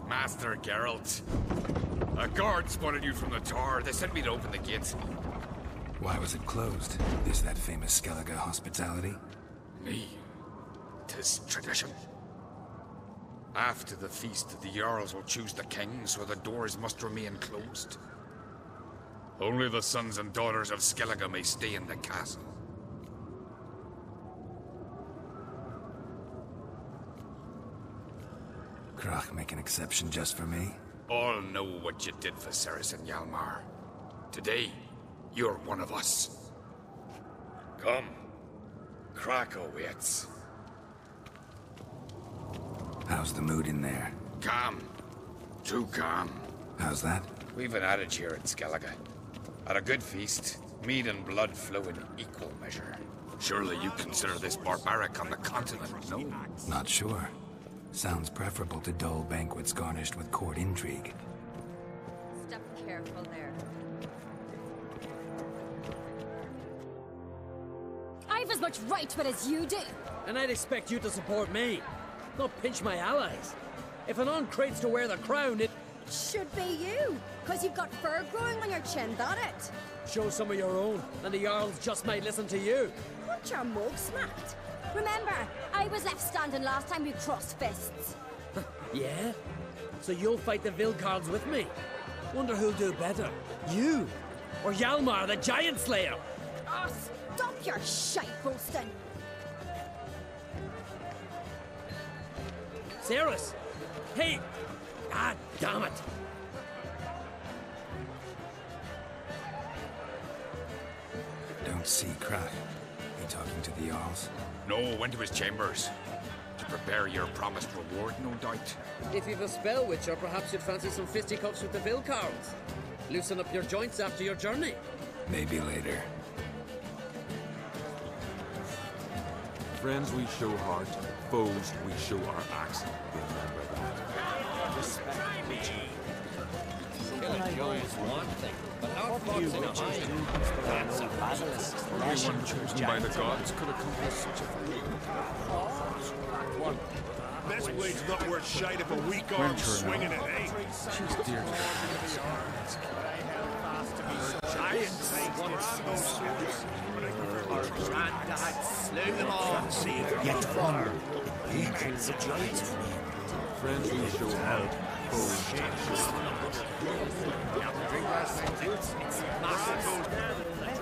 Master Geralt. A guard spotted you from the tower. They sent me to open the gates. Why was it closed? Is that famous Skellige hospitality? Me. 'Tis tradition. After the feast, the Jarls will choose the king, so the doors must remain closed. Only the sons and daughters of Skellige may stay in the castle. Krach make an exception just for me? All know what you did for Ceres and Hjalmar. Today, you're one of us. Come. Krach waits. How's the mood in there? Calm. Too calm. How's that? We've an adage here in Skellige. At a good feast, mead and blood flow in equal measure. Surely you consider this barbaric on the continent, no? Not sure. Sounds preferable to dull banquets garnished with court intrigue. Step careful there. I've as much right to it as you do. And I'd expect you to support me, not pinch my allies. If an uncrate's to wear the crown, it Should be you, because you've got fur growing on your chin, that it? shows some of your own, and the Jarls just might listen to you. Want your mug smacked? Remember, I was left standing last time we crossed fists. Yeah? So you'll fight the Vilcards with me? Wonder who'll do better, you or Hjalmar the Giant Slayer? Oh, stop your shite roasting. Ceres! Hey! Ah, damn it! Don't see Krach. He talking to the Jarls? No, went to his chambers. To prepare your promised reward, no doubt. If you've a spell witcher, perhaps you'd fancy some fisticuffs with the Vilcards. Loosen up your joints after your journey. Maybe later. Friends we show heart, foes we show our axe. Remember that. Killing giants one thing, but outfoxing a giant, that's a basilisk. Only one chosen by the gods could accomplish such a feat. Best blade's not worth shite if a weak arm's swinging it, eh? She's dear to Giants! Our granddad slew them all. Yet one. He kills the giants. friends we show heart, foes we show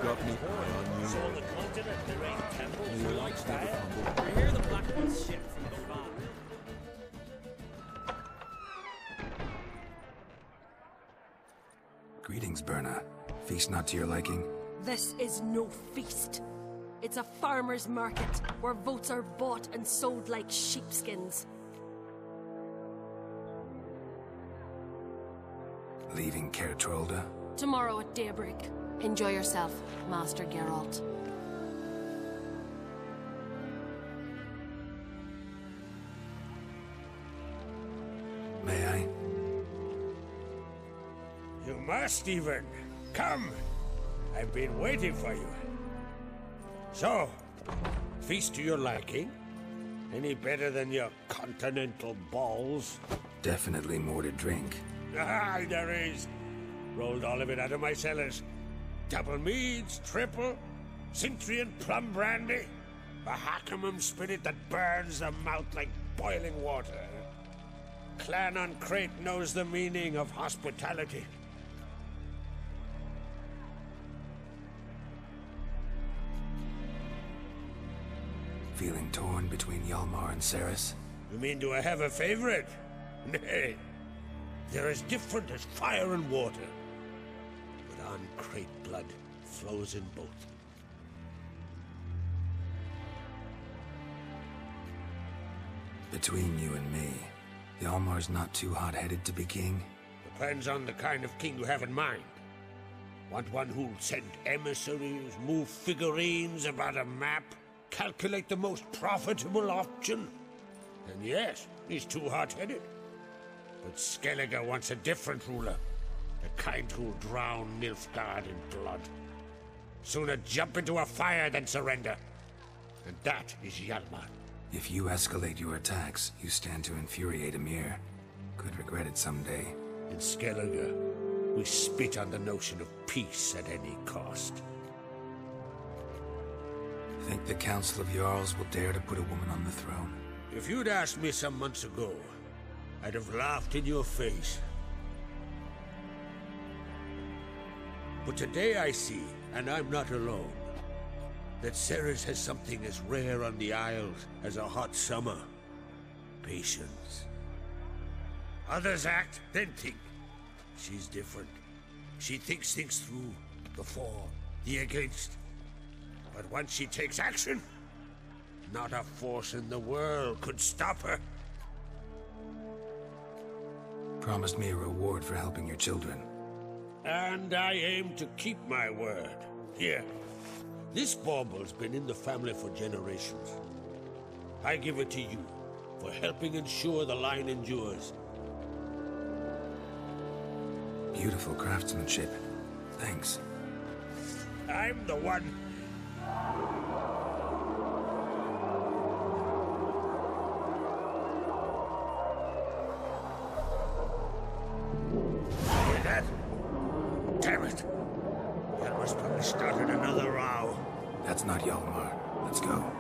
got me eye on you. You like to Hear the black ones ship from the rock. Greetings, Berna. Feast not to your liking? This is no feast. It's a farmer's market where votes are bought and sold like sheepskins. Leaving Kertrolda? Tomorrow at daybreak. Enjoy yourself, Master Geralt. May I? You must even. Come! I've been waiting for you. So, feast to your liking? Any better than your continental balls? Definitely more to drink. Ah, there is. Rolled all of it out of my cellars. Double meads, triple, Cintrian plum brandy, a Hackamum spirit that burns the mouth like boiling water. Clan on Crate knows the meaning of hospitality. Feeling torn between Hjalmar and Ceres? You mean, do I have a favorite? Nay. They're as different as fire and water. But on Crate blood flows in both. Between you and me, Hjalmar's not too hot-headed to be king? Depends on the kind of king you have in mind. Want one who'll send emissaries, move figurines about a map, calculate the most profitable option? Then yes, he's too hot-headed. But Skellige wants a different ruler. The kind who'll drown Nilfgaard in blood. Sooner jump into a fire than surrender. And that is Hjalmar. If you escalate your attacks, you stand to infuriate Emir. Could regret it someday. In Skellige, we spit on the notion of peace at any cost. Think the Council of Jarls will dare to put a woman on the throne? If you'd asked me some months ago, I'd have laughed in your face. But today I see, and I'm not alone, that Ceres has something as rare on the Isles as a hot summer. Patience. Others act, then think. She's different. She thinks things through, the for, the against. But once she takes action, not a force in the world could stop her. Promised me a reward for helping your children. And I aim to keep my word. Here. This bauble's been in the family for generations. I give it to you for helping ensure the line endures. Beautiful craftsmanship. Thanks. I'm the one. Hear that? Damn it! Elmer's probably started another row. That's not Hjalmar. Let's go.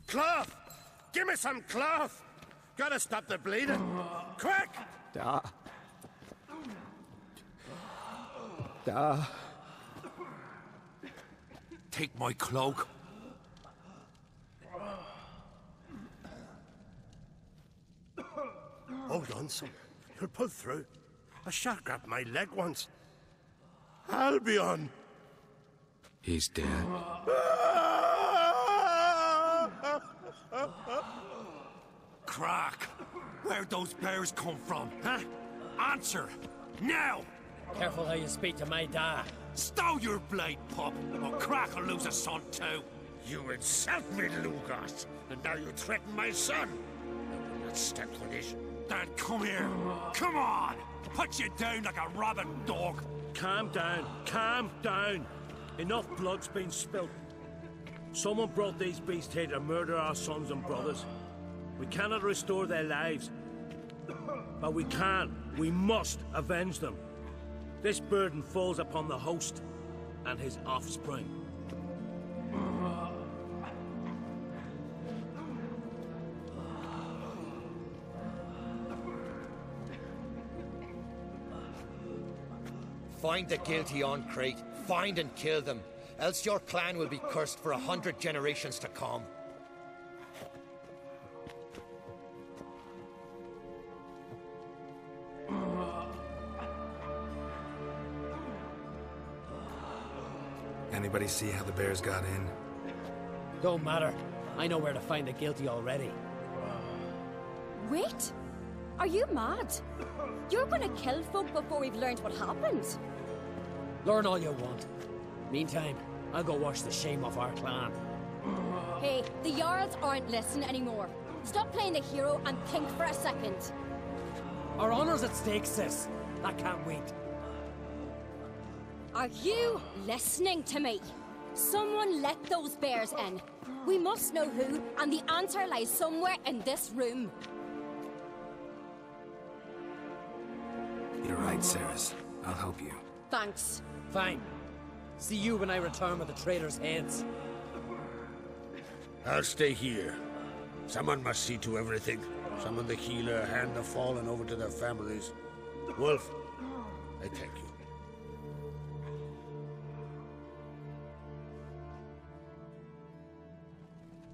Cloth! Give me some cloth! Gotta stop the bleeding. Quick! Da. Take my cloak. Hold on, son. You'll pull through. A shark grabbed my leg once. Albion! He's dead. Crack! Where'd those bears come from, huh? Answer! Now! Careful how you speak to my dad. Stow your blade, pup, or Crack will lose a son too. You insult me, Lugas, and now you threaten my son. I will not stand for this. Dad, come here. Come on! Put you down like a rabid dog. Calm down. Calm down. Enough blood's been spilt. Someone brought these beasts here to murder our sons and brothers. We cannot restore their lives. But we can. We must avenge them. This burden falls upon the host and his offspring. Find the guilty on Crate. Find and kill them. Else your clan will be cursed for 100 generations to come. Anybody see how the bears got in? Don't matter. I know where to find the guilty already. Wait! Are you mad? You're gonna kill folk before we've learned what happened. Learn all you want. Meantime, I'll go wash the shame off our clan. Hey, the Jarls aren't listening anymore. Stop playing the hero and think for a second. Our honor's at stake, sis. That can't wait. Are you listening to me? Someone let those bears in. We must know who, and the answer lies somewhere in this room. You're right, Ceres. I'll help you. Thanks. Fine. See you when I return with the traitors' heads. I'll stay here. Someone must see to everything. Summon the healer, hand the fallen over to their families. Wolf, I thank you.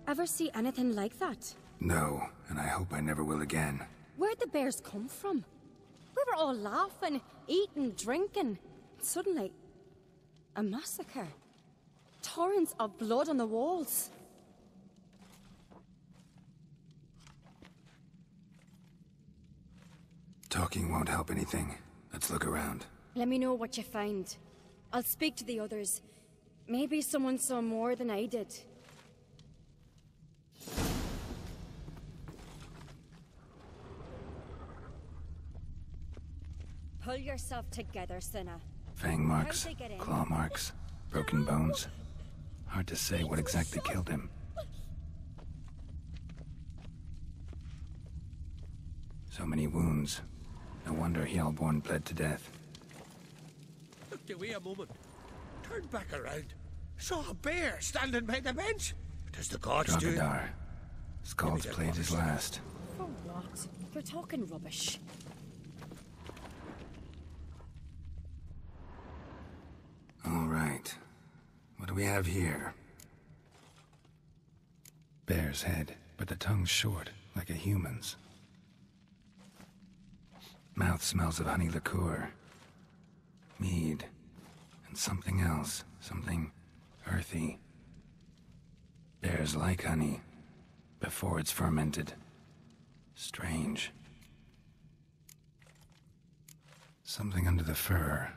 Ever see anything like that? No, and I hope I never will again. Where'd the bears come from? We were all laughing, eating, drinking. Suddenly, a massacre. Torrents of blood on the walls. Talking won't help anything. Let's look around. Let me know what you find. I'll speak to the others. Maybe someone saw more than I did. Pull yourself together, Cinna. Fang marks, claw marks, broken bones. Hard to say what exactly killed him. So many wounds. No wonder Hellborn bled to death. Looked away a moment. Turned back around. Saw a bear standing by the bench. Does the gods do it? Drogadar. Skald's played his last. For what? You're talking rubbish. All right. What do we have here? Bear's head, but the tongue's short, like a human's. Mouth smells of honey liqueur. Mead. And something else. Something earthy. Bears like honey. Before it's fermented. Strange. Something under the fur.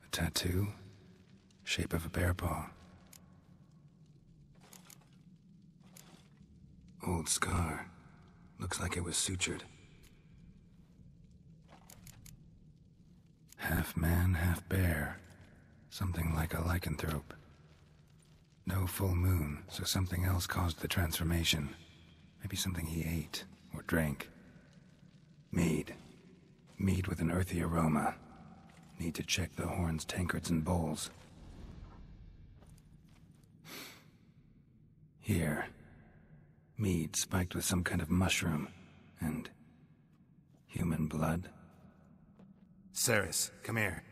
A tattoo? Shape of a bear paw. Old scar. Looks like it was sutured. Half man, half bear. Something like a lycanthrope. No full moon, so something else caused the transformation. Maybe something he ate or drank. Mead. Mead with an earthy aroma. Need to check the horns, tankards, and bowls. Here. Mead spiked with some kind of mushroom. And human blood. Ceres, come here.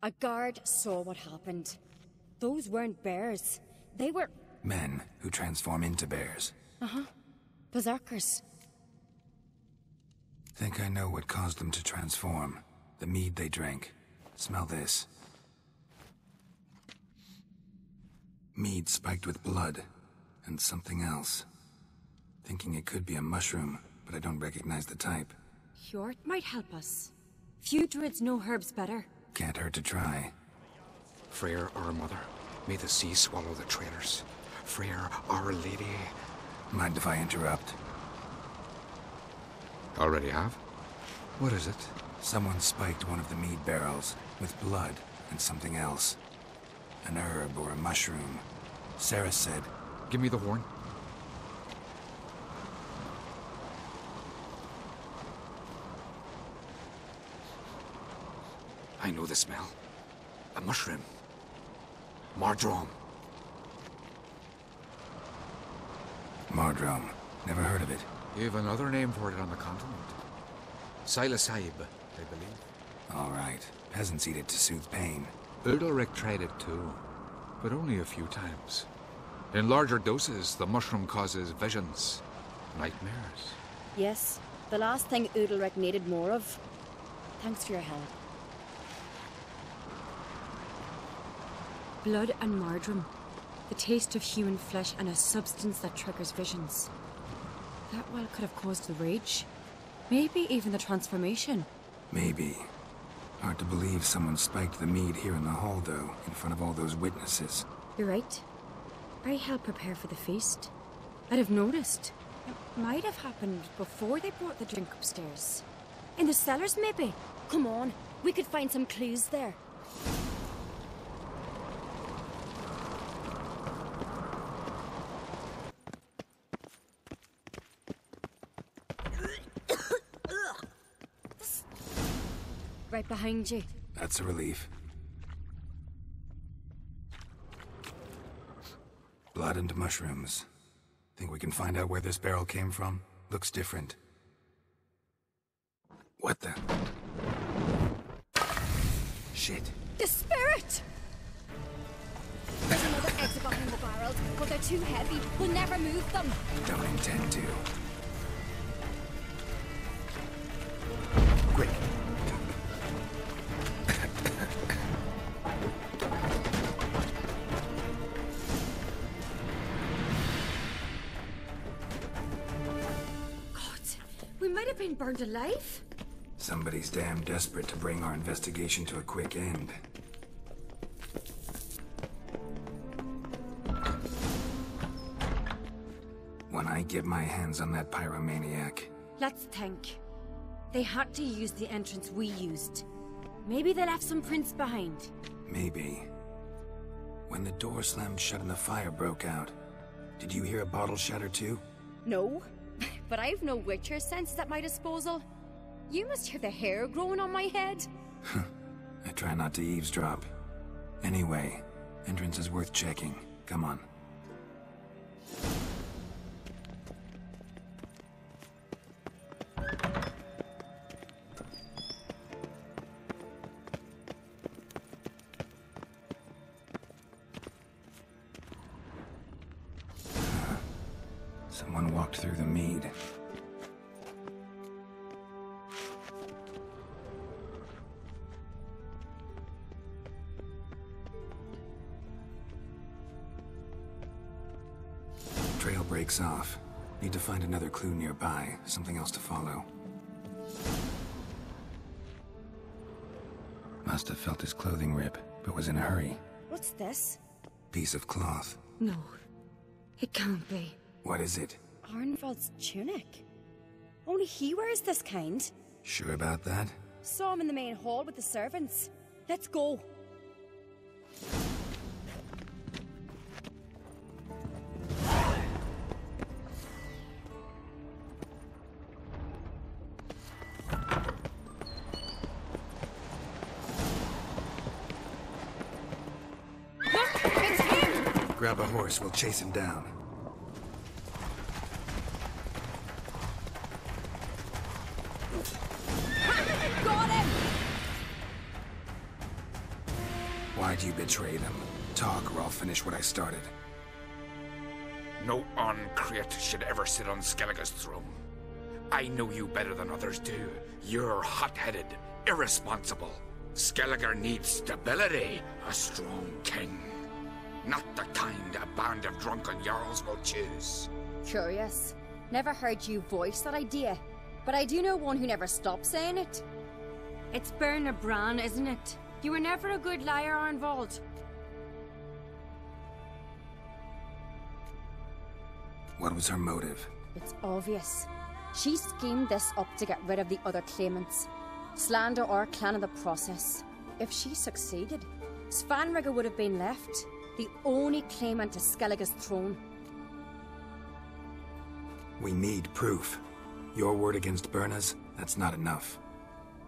A guard saw what happened. Those weren't bears. They were... Men who transform into bears. Uh-huh. Berserkers. Think I know what caused them to transform. The mead they drank. Smell this. Mead spiked with blood. And something else. Thinking it could be a mushroom, but I don't recognize the type. Hjort might help us. Few druids know herbs better. Can't hurt to try. Freyr, our mother, may the sea swallow the traitors. Freyr, our lady. Mind if I interrupt? Already have? What is it? Someone spiked one of the mead barrels with blood and something else. An herb or a mushroom. Sarah said... Give me the horn. I know the smell. A mushroom. Mardrome. Mardrome. Never heard of it. You've another name for it on the continent. Psilocybe, I believe. All right. Peasants eat it to soothe pain. Udalric tried it too, but only a few times. In larger doses, the mushroom causes visions, nightmares. Yes, the last thing Udalric needed more of. Thanks for your help. Blood and mardrome. The taste of human flesh and a substance that triggers visions. That well could have caused the rage. Maybe even the transformation. Maybe. Hard to believe someone spiked the mead here in the hall, though, in front of all those witnesses. You're right. I helped prepare for the feast. I'd have noticed. It might have happened before they brought the drink upstairs. In the cellars, maybe? Come on, we could find some clues there. Right behind you. That's a relief. Blood and mushrooms. Think we can find out where this barrel came from? Looks different. What the? Shit. The spirit! There's another exit behind the barrels, but they're too heavy. We'll never move them. Don't intend to. Quick. God, we might have been burned alive. Somebody's damn desperate to bring our investigation to a quick end. When I get my hands on that pyromaniac... Let's think. They had to use the entrance we used. Maybe they left some prints behind. Maybe. When the door slammed shut and the fire broke out, did you hear a bottle shatter too? No, but I've no Witcher sense at my disposal. You must hear the hair growing on my head. I try not to eavesdrop. Anyway, entrance is worth checking. Come on. Someone walked through the mead. Trail breaks off. Need to find another clue nearby. Something else to follow. Must have felt his clothing rip, but was in a hurry. What's this? Piece of cloth. No, it can't be. What is it? Arnvald's tunic. Only he wears this kind. Sure about that? Saw him in the main hall with the servants. Let's go. Look, it's him! Grab a horse, we'll chase him down. Got him! Why'd you betray them? Talk, or I'll finish what I started. No Uncreate should ever sit on Skellige's throne. I know you better than others do. You're hot-headed, irresponsible. Skellige needs stability, a strong king. Not the kind a band of drunken jarls will choose. Curious. Never heard you voice that idea. But I do know one who never stops saying it. It's Berna Bran, isn't it? You were never a good liar, Arnvald. What was her motive? It's obvious. She schemed this up to get rid of the other claimants. Slander our clan in the process. If she succeeded, Svanrigger would have been left, the only claimant to Skellige's throne. We need proof. Your word against Berna's, that's not enough.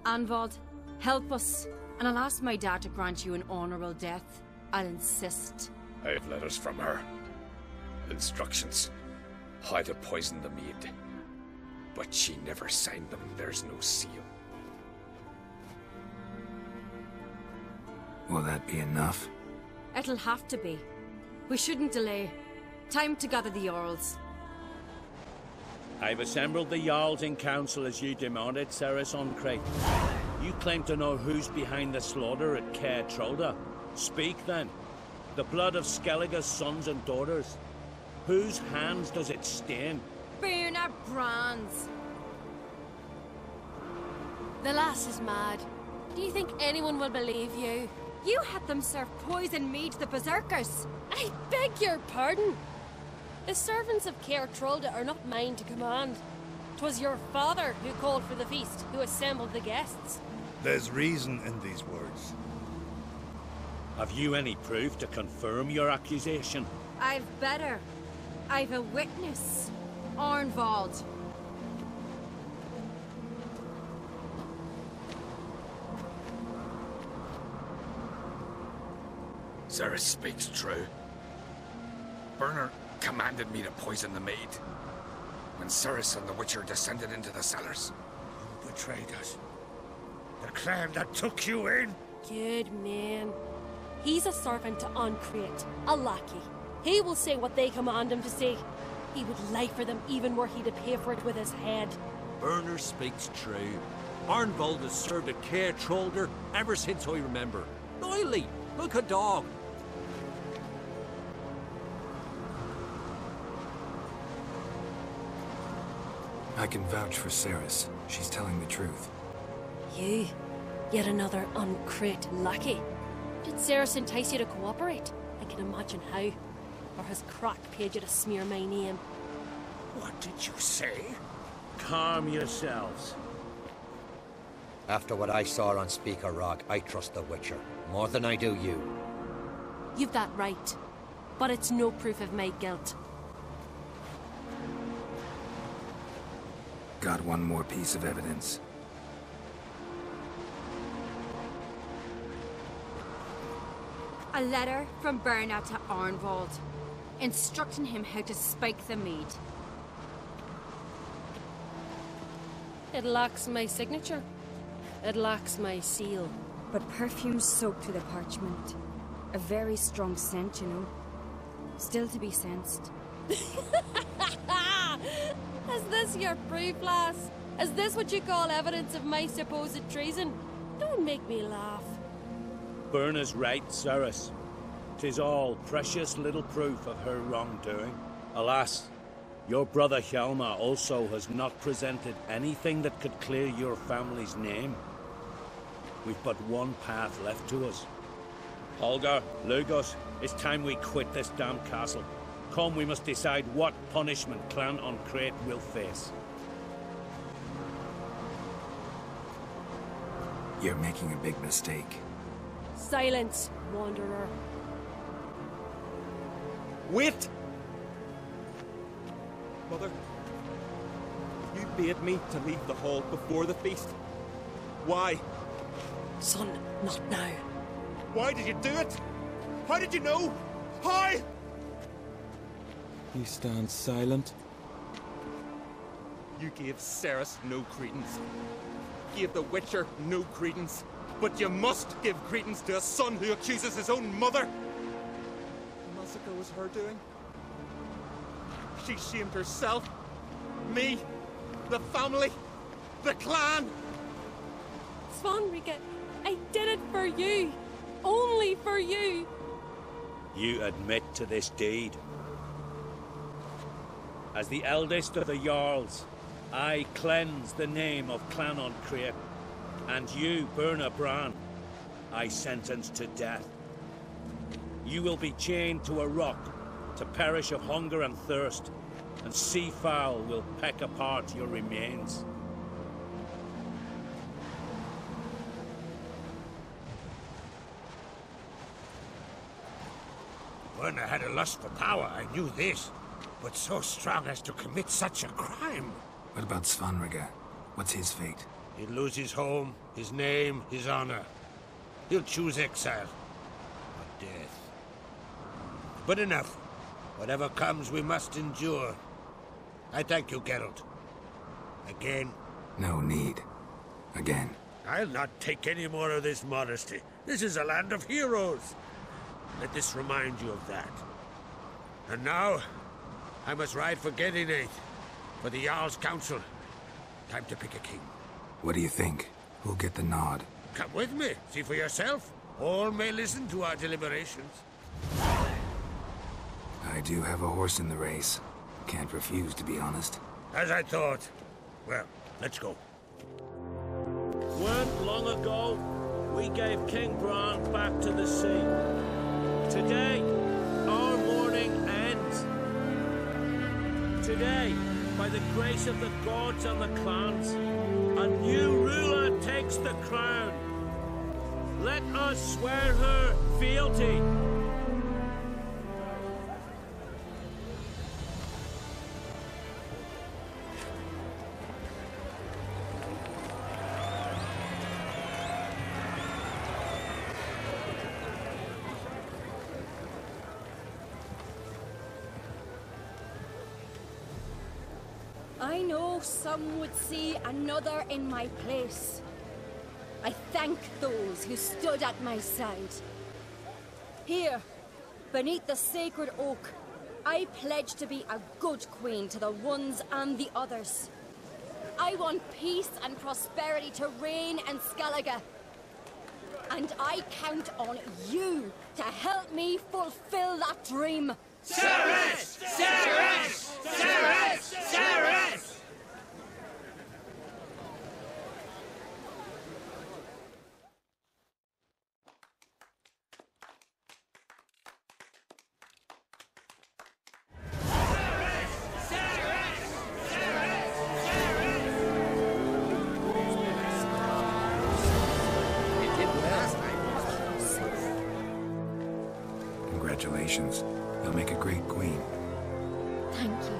Arnvald, help us, and I'll ask my dad to grant you an honorable death. I'll insist. I have letters from her. Instructions. How to poison the mead. But she never signed them. There's no seal. Will that be enough? It'll have to be. We shouldn't delay. Time to gather the Jarls. I've assembled the Jarls in council as you demanded, Ceres Uncreate. You claim to know who's behind the slaughter at Caer Trolda. Speak then. The blood of Skellige's sons and daughters. Whose hands does it stain? Berna Bran's. The lass is mad. Do you think anyone will believe you? You had them serve poison mead to the berserkers. I beg your pardon. The servants of Caer Trolda are not mine to command. 'Twas your father who called for the feast, who assembled the guests. There's reason in these words. Have you any proof to confirm your accusation? I've better. I've a witness. Arnvald. Ceres speaks true. Berna commanded me to poison the maid. When Ciri and the Witcher descended into the cellars. You betrayed us. The clan that took you in. Good man. He's a servant to Uncreate, a lackey. He will say what they command him to say. He would lie for them even were he to pay for it with his head. Burner speaks true. Arnvold has served a care trollder ever since I remember. Loyally, like a dog. I can vouch for Ciri. She's telling the truth. You, yet another Uncreate lackey. Did Ciri entice you to cooperate? I can imagine how. Or has Crack paid you to smear my name? What did you say? Calm yourselves. After what I saw on Speaker Rock, I trust the Witcher. More than I do you. You've that right. But it's no proof of my guilt. Got one more piece of evidence. A letter from Berna to Arnvold, instructing him how to spike the mead. It lacks my signature. It lacks my seal. But perfume soaked through the parchment. A very strong scent, you know. Still to be sensed. Is this your proof, lass? Is this what you call evidence of my supposed treason? Don't make me laugh. Berna's right, Ciri. 'Tis all precious little proof of her wrongdoing. Alas, your brother Hjalmar also has not presented anything that could clear your family's name. We've but one path left to us. Holger, Lugos, it's time we quit this damn castle. Come, we must decide what punishment Clan Uncreate will face. You're making a big mistake. Silence, wanderer. Wait! Mother, you bade me to leave the hall before the feast. Why? Son, not now. Why did you do it? How did you know? How? You stand silent. You gave Ciri no credence. Gave the Witcher no credence. But you must give credence to a son who accuses his own mother. The massacre was her doing. She shamed herself, me, the family, the clan. Svanrika, I did it for you. Only for you. You admit to this deed. As the eldest of the Jarls, I cleanse the name of Clan Uncreate, and you, Berna Bran, I sentence to death. You will be chained to a rock to perish of hunger and thirst, and sea fowl will peck apart your remains. Werner had a lust for power, I knew this. But so strong as to commit such a crime. What about Svanrika? What's his fate? He'll lose his home, his name, his honor. He'll choose exile. Or death. But enough. Whatever comes, we must endure. I thank you, Geralt. Again. No need. Again. I'll not take any more of this modesty. This is a land of heroes. Let this remind you of that. And now, I must ride for Gedinate, for the Jarl's Council. Time to pick a king. What do you think? Who'll get the nod? Come with me, see for yourself. All may listen to our deliberations. I do have a horse in the race. Can't refuse, to be honest. As I thought. Well, let's go. Weren't long ago, we gave King Bran back to the sea. Today, our mourning ends. Today, by the grace of the gods and the clans, a new ruler takes the crown. Let us swear her fealty. I know some would see another in my place. I thank those who stood at my side. Here, beneath the sacred oak, I pledge to be a good queen to the ones and the others. I want peace and prosperity to reign in Skellige. And I count on you to help me fulfill that dream. Ceres! Ceres! Ceres! Ceres! Congratulations. You'll make a great queen. Thank you.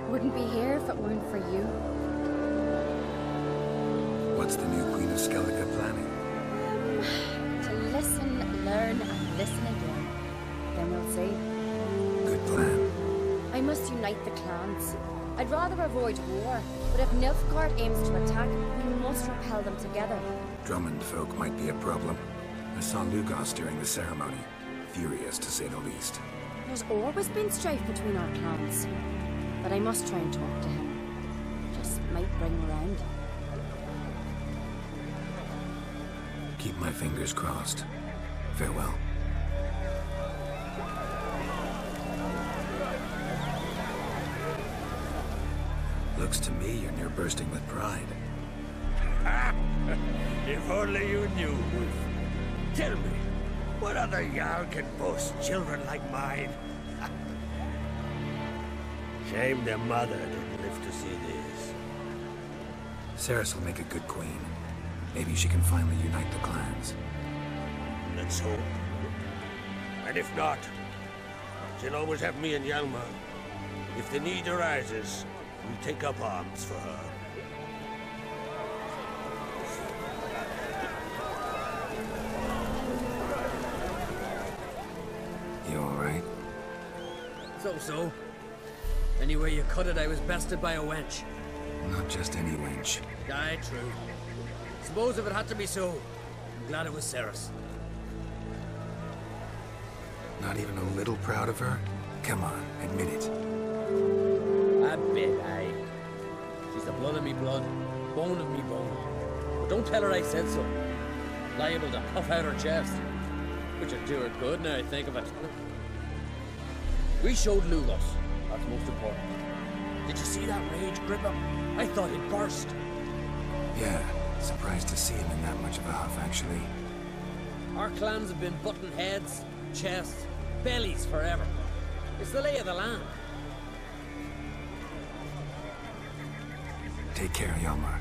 Wouldn't be here if it weren't for you. What's the new Queen of Skellige planning? To listen, learn, and listen again. Then we'll see. Good plan. I must unite the clans. I'd rather avoid war, but if Nilfgaard aims to attack, we must repel them together. Drummond folk might be a problem. I saw Lugos during the ceremony. Furious, to say the least. There's always been strife between our clans. But I must try and talk to him. Just might bring around. Keep my fingers crossed. Farewell. Looks to me you're near bursting with pride. If only you knew, Wolf. Tell me, what other Jarl can boast children like mine? Shame their mother didn't live to see this. Ceres will make a good queen. Maybe she can finally unite the clans. Let's hope. And if not, she'll always have me and Hjalmar. If the need arises, we'll take up arms for her. You alright? So. Anyway you cut it, I was bested by a wench. Not just any wench. Aye, true. Suppose if it had to be so, I'm glad it was Ceres. Not even a little proud of her? Come on, admit it. A bit, aye. She's the blood of me blood, bone of me bone. But don't tell her I said so. Liable to puff out her chest. Which would do her good now I think of it. We showed Lugos. That's most important. Did you see that rage grip him? I thought he'd burst. Yeah, surprised to see him in that much of a huff, actually. Our clans have been button heads, chests, bellies forever. It's the lay of the land. Take care, Hjalmar.